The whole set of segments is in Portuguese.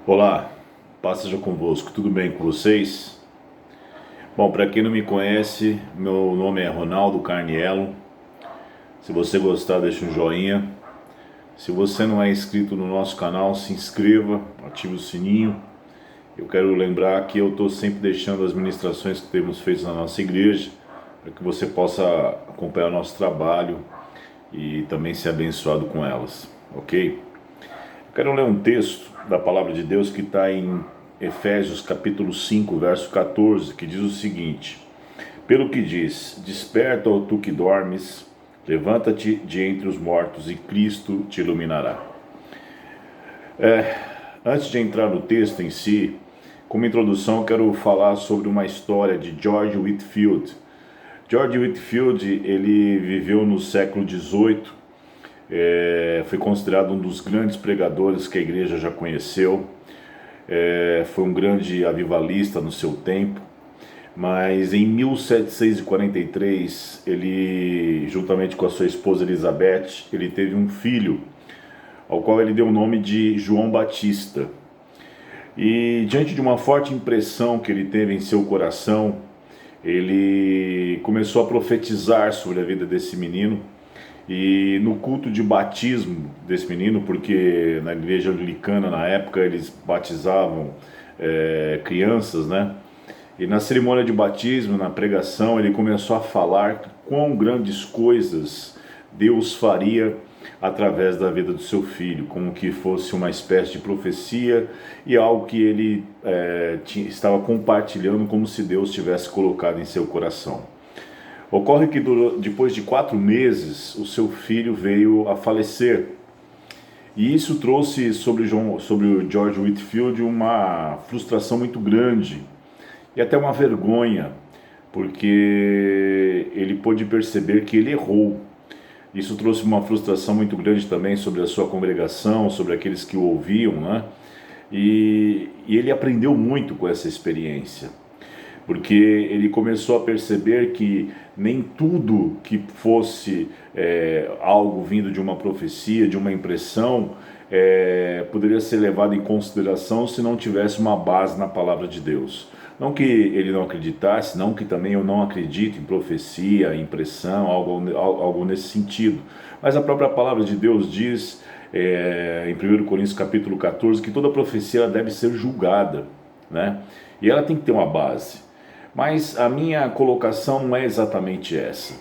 Olá, paz seja convosco, tudo bem com vocês? Bom, para quem não me conhece, meu nome é Ronaldo Carniello. Se você gostar, deixa um joinha. Se você não é inscrito no nosso canal, se inscreva, ative o sininho. Eu quero lembrar que eu estou sempre deixando as ministrações que temos feito na nossa igreja, para que você possa acompanhar o nosso trabalho e também ser abençoado com elas, ok? Eu quero ler um texto da palavra de Deus que está em Efésios capítulo 5, verso 14, que diz o seguinte: Pelo que diz, desperta, ó tu que dormes, levanta-te de entre os mortos e Cristo te iluminará. Antes de entrar no texto em si, como introdução eu quero falar sobre uma história de George Whitefield. George Whitefield, ele viveu no século XVIII, foi considerado um dos grandes pregadores que a igreja já conheceu. Foi um grande avivalista no seu tempo, mas em 1743 ele, juntamente com a sua esposa Elizabeth, ele teve um filho, ao qual ele deu o nome de João Batista. E diante de uma forte impressão que ele teve em seu coração, ele começou a profetizar sobre a vida desse menino. E no culto de batismo desse menino, porque na igreja anglicana na época eles batizavam crianças, né? E na cerimônia de batismo, na pregação, ele começou a falar quão grandes coisas Deus faria através da vida do seu filho, como que fosse uma espécie de profecia e algo que ele estava compartilhando como se Deus tivesse colocado em seu coração. Ocorre que depois de 4 meses, o seu filho veio a falecer. E isso trouxe sobre o George Whitefield uma frustração muito grande e até uma vergonha, porque ele pôde perceber que ele errou. Isso trouxe uma frustração muito grande também sobre a sua congregação, sobre aqueles que o ouviam, né? E ele aprendeu muito com essa experiência, porque ele começou a perceber que nem tudo que fosse algo vindo de uma profecia, de uma impressão, poderia ser levado em consideração se não tivesse uma base na palavra de Deus. Não que ele não acreditasse, não que também eu não acredite em profecia, impressão, algo nesse sentido. Mas a própria palavra de Deus diz, em 1 Coríntios capítulo 14, que toda profecia deve ser julgada, né? E ela tem que ter uma base. Mas a minha colocação não é exatamente essa.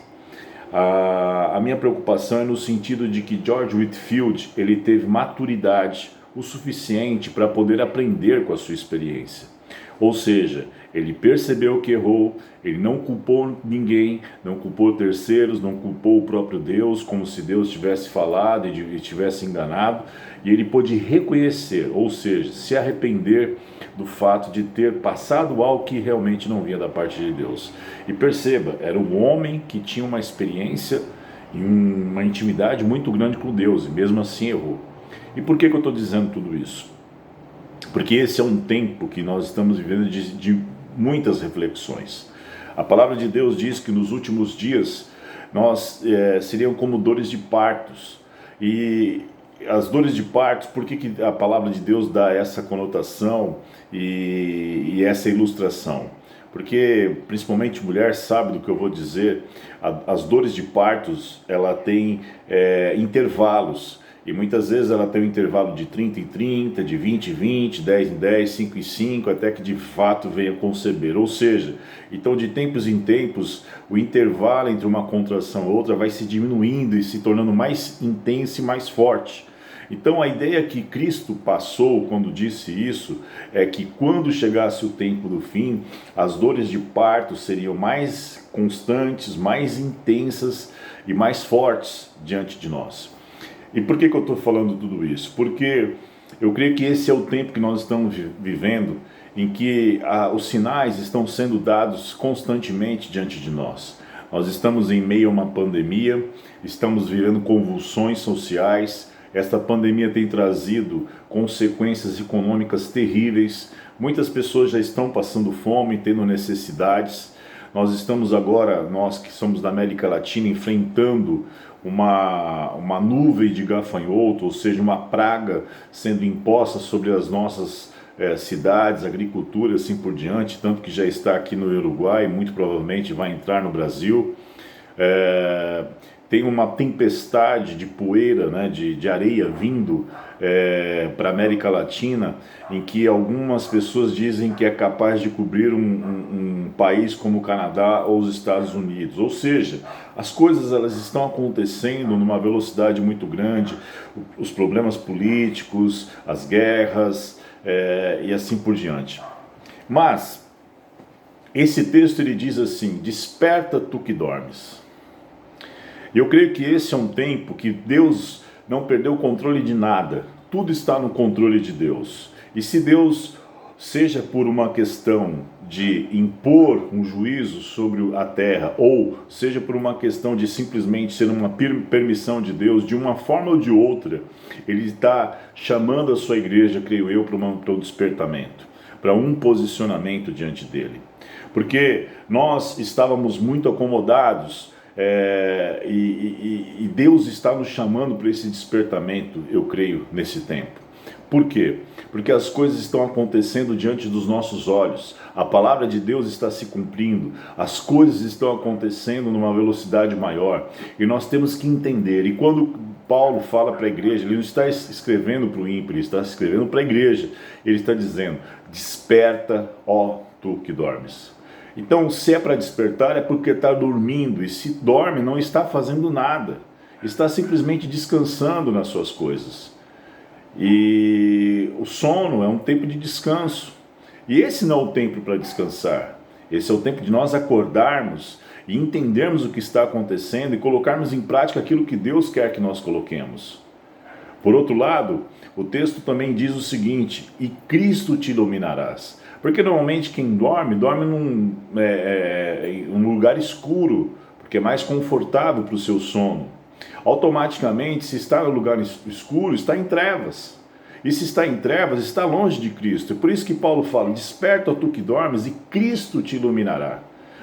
A minha preocupação é no sentido de que George Whitefield ele teve maturidade o suficiente para poder aprender com a sua experiência. Ou seja, ele percebeu que errou, ele não culpou ninguém, não culpou terceiros, não culpou o próprio Deus, como se Deus tivesse falado e tivesse enganado, e ele pôde reconhecer, ou seja, se arrepender do fato de ter passado algo que realmente não vinha da parte de Deus. E perceba, era um homem que tinha uma experiência e uma intimidade muito grande com Deus, e mesmo assim errou. E por que eu estou dizendo tudo isso? Porque esse é um tempo que nós estamos vivendo de muitas reflexões. A palavra de Deus diz que nos últimos dias nós seriam como dores de partos. E as dores de partos, por que a palavra de Deus dá essa conotação e essa ilustração? Porque principalmente mulher sabe do que eu vou dizer. As dores de partos, ela tem intervalos. E muitas vezes ela tem um intervalo de 30 em 30, de 20 em 20, 10 em 10, 5 em 5, até que de fato venha conceber. Ou seja, então de tempos em tempos, o intervalo entre uma contração e outra vai se diminuindo e se tornando mais intenso e mais forte. Então a ideia que Cristo passou quando disse isso é que quando chegasse o tempo do fim, as dores de parto seriam mais constantes, mais intensas e mais fortes diante de nós. E por que eu estou falando tudo isso? Porque eu creio que esse é o tempo que nós estamos vivendo, em que os sinais estão sendo dados constantemente diante de nós. Nós estamos em meio a uma pandemia, estamos vivendo convulsões sociais. Esta pandemia tem trazido consequências econômicas terríveis. Muitas pessoas já estão passando fome, tendo necessidades. Nós estamos agora, nós que somos da América Latina, enfrentando uma nuvem de gafanhoto, ou seja, uma praga sendo imposta sobre as nossas cidades, agricultura, assim por diante, tanto que já está aqui no Uruguai, muito provavelmente vai entrar no Brasil. Tem uma tempestade de poeira, né, de areia vindo para a América Latina, em que algumas pessoas dizem que é capaz de cobrir um país como o Canadá ou os Estados Unidos. Ou seja, as coisas elas estão acontecendo numa velocidade muito grande, os problemas políticos, as guerras e assim por diante. Mas esse texto ele diz assim: desperta tu que dormes. E eu creio que esse é um tempo que Deus não perdeu o controle de nada. Tudo está no controle de Deus. E se Deus, seja por uma questão de impor um juízo sobre a terra, ou seja por uma questão de simplesmente ser uma permissão de Deus, de uma forma ou de outra, Ele está chamando a sua igreja, creio eu, para um despertamento, para um posicionamento diante dEle. Porque nós estávamos muito acomodados, e Deus está nos chamando para esse despertamento, eu creio, nesse tempo. Por quê? Porque as coisas estão acontecendo diante dos nossos olhos, a palavra de Deus está se cumprindo, as coisas estão acontecendo numa velocidade maior, e nós temos que entender. E quando Paulo fala para a igreja, ele não está escrevendo para o ímpio, ele está escrevendo para a igreja, ele está dizendo: desperta, ó tu que dormes. Então, se é para despertar, é porque está dormindo, e se dorme, não está fazendo nada, está simplesmente descansando nas suas coisas. E o sono é um tempo de descanso, e esse não é o tempo para descansar, esse é o tempo de nós acordarmos e entendermos o que está acontecendo e colocarmos em prática aquilo que Deus quer que nós coloquemos. Por outro lado, o texto também diz o seguinte: e Cristo te iluminarás. Porque normalmente quem dorme num lugar escuro, porque é mais confortável para o seu sono. Automaticamente, se está no lugar escuro, está em trevas. E se está em trevas, está longe de Cristo. É por isso que Paulo fala: desperta, tu que dormes, e Cristo te iluminará.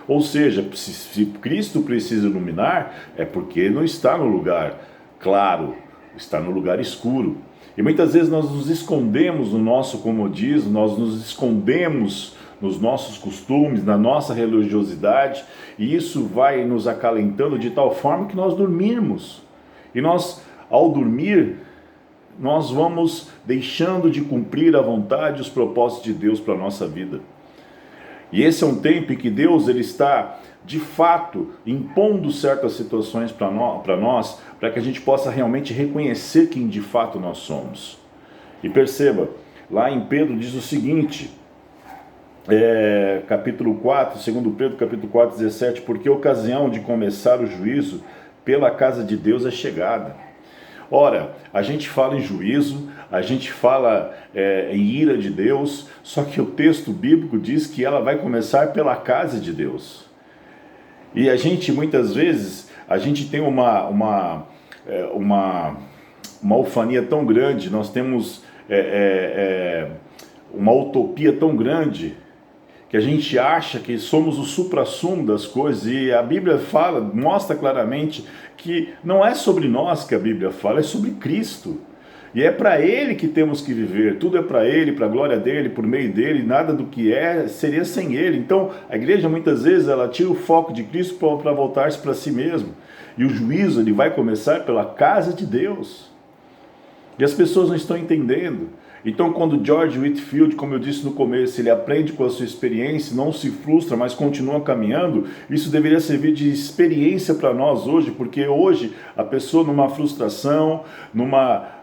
Ou seja, se Cristo precisa iluminar, é porque não está no lugar claro, está no lugar escuro. E muitas vezes nós nos escondemos no nosso comodismo, nós nos escondemos nos nossos costumes, na nossa religiosidade, e isso vai nos acalentando de tal forma que nós dormirmos. E nós, ao dormir, nós vamos deixando de cumprir a vontade e os propósitos de Deus para a nossa vida. E esse é um tempo em que Deus ele está, de fato, impondo certas situações para nós, para que a gente possa realmente reconhecer quem de fato nós somos. E perceba, lá em Pedro diz o seguinte, capítulo 4, 2 Pedro, capítulo 4, 17, porque a ocasião de começar o juízo pela casa de Deus é chegada. Ora, a gente fala em juízo, a gente fala em ira de Deus, só que o texto bíblico diz que ela vai começar pela casa de Deus. E a gente, muitas vezes, a gente tem uma ufania tão grande, nós temos uma utopia tão grande, que a gente acha que somos o suprassumo das coisas, e a Bíblia fala, mostra claramente que não é sobre nós que a Bíblia fala, é sobre Cristo. E é para Ele que temos que viver, tudo é para Ele, para a glória dEle, por meio dEle, nada do que seria sem Ele. Então a igreja muitas vezes ela tira o foco de Cristo para voltar-se para si mesmo. E o juízo ele vai começar pela casa de Deus. E as pessoas não estão entendendo. Então quando George Whitefield, como eu disse no começo, ele aprende com a sua experiência, não se frustra, mas continua caminhando, isso deveria servir de experiência para nós hoje, porque hoje a pessoa numa frustração, numa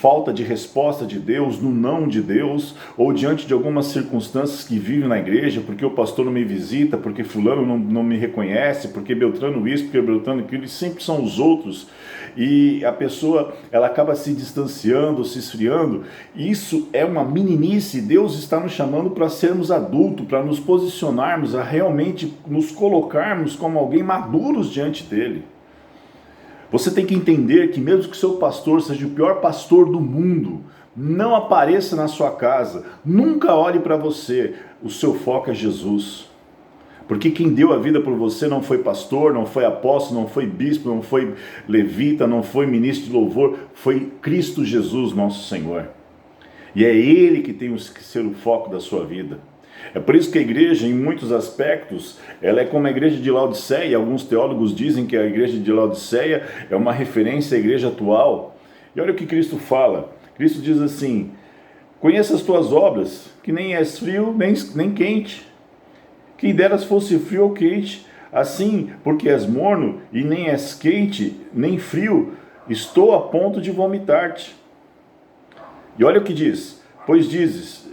falta de resposta de Deus, no não de Deus, ou diante de algumas circunstâncias que vivem na igreja, porque o pastor não me visita, porque fulano não me reconhece, porque Beltrano isso, porque Beltrano aquilo, e sempre são os outros, e a pessoa ela acaba se distanciando, se esfriando. Isso é uma meninice. Deus está nos chamando para sermos adultos, para nos posicionarmos, a realmente nos colocarmos como alguém maduros diante dele. Você tem que entender que mesmo que o seu pastor seja o pior pastor do mundo, não apareça na sua casa, nunca olhe para você, o seu foco é Jesus. Porque quem deu a vida por você não foi pastor, não foi apóstolo, não foi bispo, não foi levita, não foi ministro de louvor, foi Cristo Jesus, nosso Senhor. E é Ele que tem que ser o foco da sua vida. É por isso que a igreja, em muitos aspectos, ela é como a igreja de Laodiceia. Alguns teólogos dizem que a igreja de Laodiceia é uma referência à igreja atual. E olha o que Cristo fala. Cristo diz assim: conheça as tuas obras, que nem és frio nem quente. Quem deras fosse frio ou quente, assim, porque és morno e nem és quente nem frio, estou a ponto de vomitar-te. E olha o que diz: pois dizes,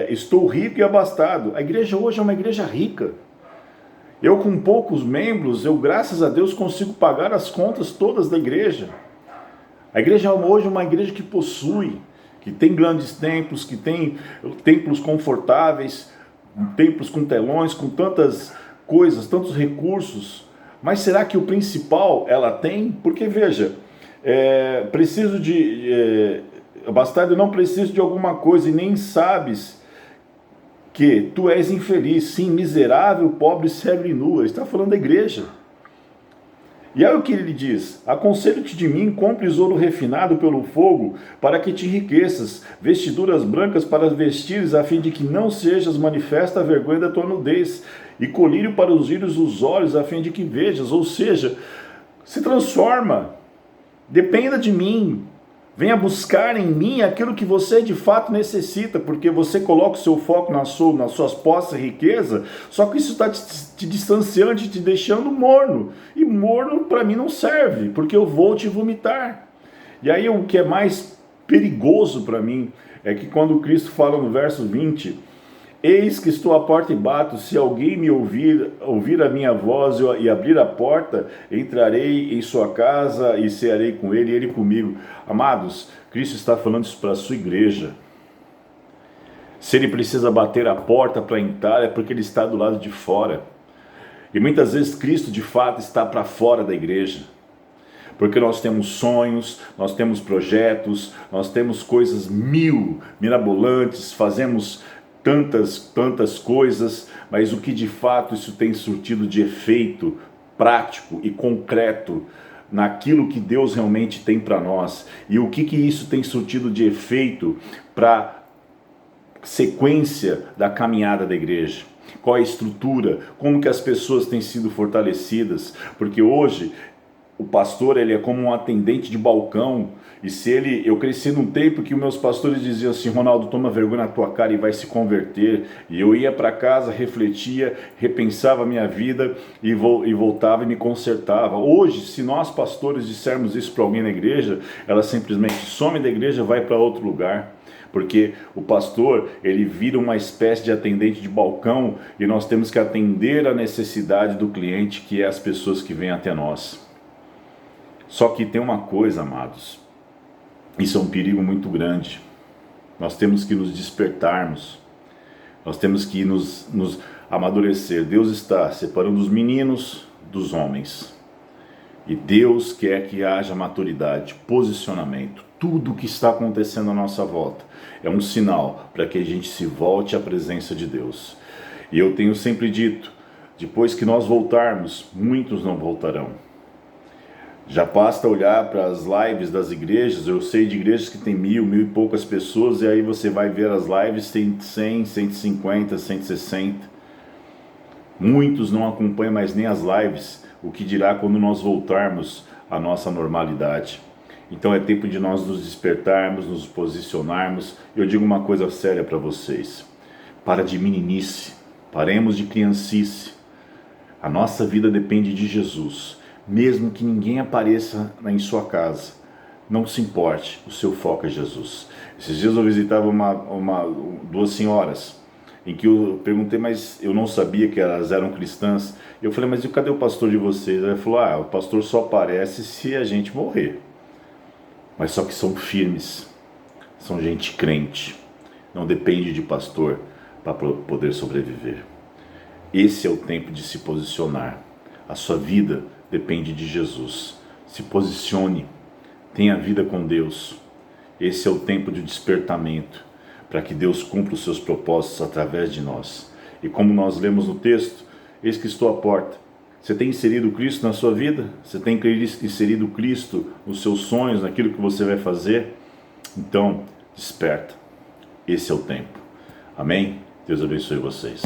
estou rico e abastado. A igreja hoje é uma igreja rica. Eu, com poucos membros, graças a Deus, consigo pagar as contas todas da igreja. A igreja hoje é uma igreja que possui, que tem grandes templos, que tem templos confortáveis, templos com telões, com tantas coisas, tantos recursos. Mas será que o principal ela tem? Porque veja, abastado, não preciso de alguma coisa e nem sabes que tu és infeliz, sim, miserável, pobre, cego e nu. Ele está falando da igreja. E aí o que ele diz: aconselho-te de mim, compres ouro refinado pelo fogo, para que te enriqueças, vestiduras brancas para vestires, a fim de que não sejas manifesta a vergonha da tua nudez, e colírio para os íris dos olhos, a fim de que vejas. Ou seja, se transforma, dependa de mim, venha buscar em mim aquilo que você de fato necessita, porque você coloca o seu foco nas suas posses e riqueza, só que isso está te distanciando, te deixando morno. E morno para mim não serve, porque eu vou te vomitar. E aí o que é mais perigoso para mim é que quando Cristo fala no verso 20, eis que estou à porta e bato, se alguém me ouvir a minha voz e abrir a porta, entrarei em sua casa e cearei com ele e ele comigo. Amados, Cristo está falando isso para a sua igreja. Se ele precisa bater a porta para entrar, é porque ele está do lado de fora. E muitas vezes Cristo de fato está para fora da igreja. Porque nós temos sonhos, nós temos projetos, nós temos coisas mirabolantes, fazemos tantas coisas, mas o que de fato isso tem surtido de efeito prático e concreto naquilo que Deus realmente tem para nós, e o que isso tem surtido de efeito para sequência da caminhada da igreja? Qual é a estrutura? Como que as pessoas têm sido fortalecidas? Porque hoje o pastor, ele é como um atendente de balcão. E eu cresci num tempo que os meus pastores diziam assim: Ronaldo, toma vergonha na tua cara e vai se converter. E eu ia para casa, refletia, repensava a minha vida e voltava e me consertava. Hoje, se nós pastores dissermos isso para alguém na igreja, ela simplesmente some da igreja e vai para outro lugar. Porque o pastor, ele vira uma espécie de atendente de balcão e nós temos que atender a necessidade do cliente, que é as pessoas que vêm até nós. Só que tem uma coisa, amados, isso é um perigo muito grande. Nós temos que nos despertarmos, nós temos que nos amadurecer. Deus está separando os meninos dos homens, e Deus quer que haja maturidade, posicionamento. Tudo o que está acontecendo à nossa volta é um sinal para que a gente se volte à presença de Deus. E eu tenho sempre dito, depois que nós voltarmos, muitos não voltarão. Já basta olhar para as lives das igrejas. Eu sei de igrejas que tem 1.000 e poucas pessoas, e aí você vai ver as lives, tem 100, 150, 160. Muitos não acompanham mais nem as lives, o que dirá quando nós voltarmos à nossa normalidade. Então é tempo de nós nos despertarmos, nos posicionarmos. Eu digo uma coisa séria para vocês: para de meninice, paremos de criancice. A nossa vida depende de Jesus. Mesmo que ninguém apareça em sua casa, não se importe, o seu foco é Jesus. Esses dias eu visitava duas senhoras, em que eu perguntei, mas eu não sabia que elas eram cristãs. Eu falei, mas cadê o pastor de vocês? Ela falou, o pastor só aparece se a gente morrer. Mas só que são firmes, são gente crente, não depende de pastor para poder sobreviver. Esse é o tempo de se posicionar. A sua vida depende de Jesus. Se posicione, tenha vida com Deus. Esse é o tempo de despertamento, para que Deus cumpra os seus propósitos através de nós. E como nós lemos no texto, eis que estou à porta. Você tem inserido Cristo na sua vida? Você tem inserido Cristo nos seus sonhos, naquilo que você vai fazer? Então, desperta. Esse é o tempo. Amém? Deus abençoe vocês.